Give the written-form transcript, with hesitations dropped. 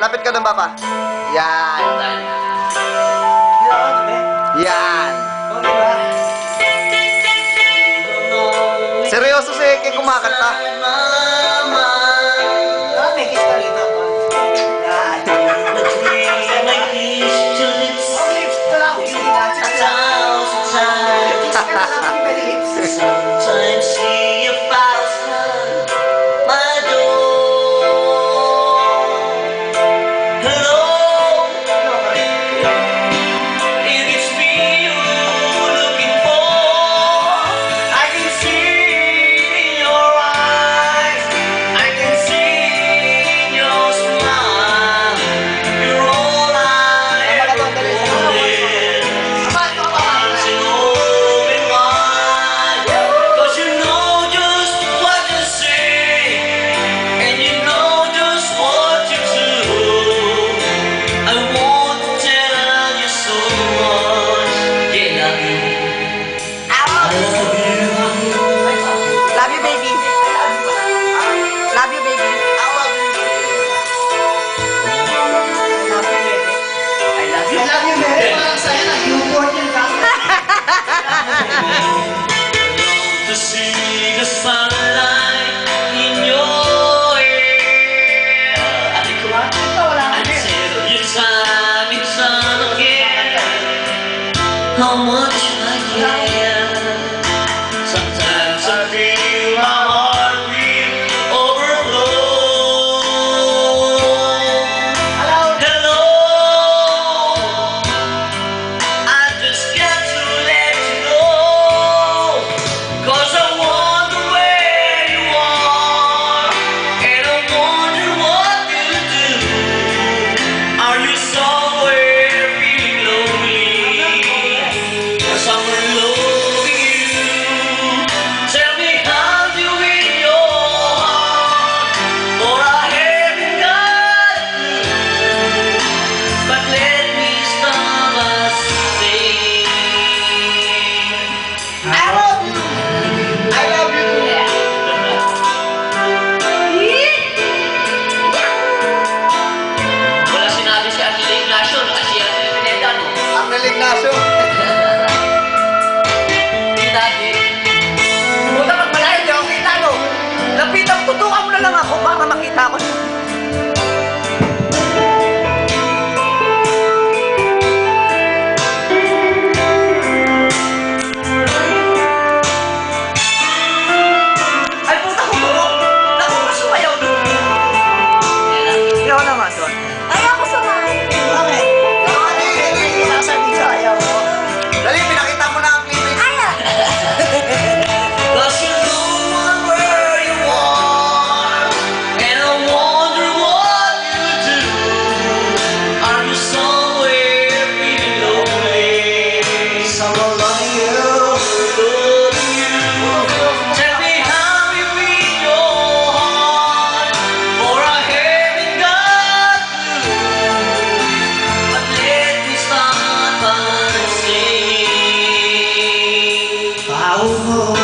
Lapit ka doon, Papa. Yan. Yan. Seryoso si Eke kumakanta. May kiss ka rin ako. Yan. Lips ka lang. Hindi na. Kiss ka lang. May lips. Sometimes see a thousand my door. Hello, if it's me you're looking for, I can see in your eyes, I can see in your smile. You're all I ever wanted. Love you, baby. Love you, baby. I love you. I love you, baby. Parang sa'yo na, newborn yung kaka. To see the sunlight in your hair. Ate ko ba? Ito, wala ka din. Until you time it's on again. How much I care. Sometimes I feel my heart will overflow. Hello, I just got to let you know, 'cause I wonder where you are, and I wonder what you do. Are you somewhere feeling lonely? 'Cause I'm loving you. Tell me how you in your heart, for I haven't got a clue. But let me start by saying I love you. I love you. wala sinabi si Angela Ignacio, kasi yan yung pinenda, no? Ang Ignacio. Dati, Puta, pag malayo, di ako kita, no? Lapitan, tutukan mo na lang ako para makita ko. Ay, puta ko mo. Naku, mas sumayaw doon. Hindi ako naman doon. Ay, ako sumayaw. Bakit? Hindi, sasabihin sa ayaw mo. Dali, pinakita mo na ang clip. cause you know where you are, and I wonder what you do. Are you somewhere feeling lonely? Someone love you. Loving you. Tell me how you feel your heart, for I haven't got a clue. But let me start by saying, Wow.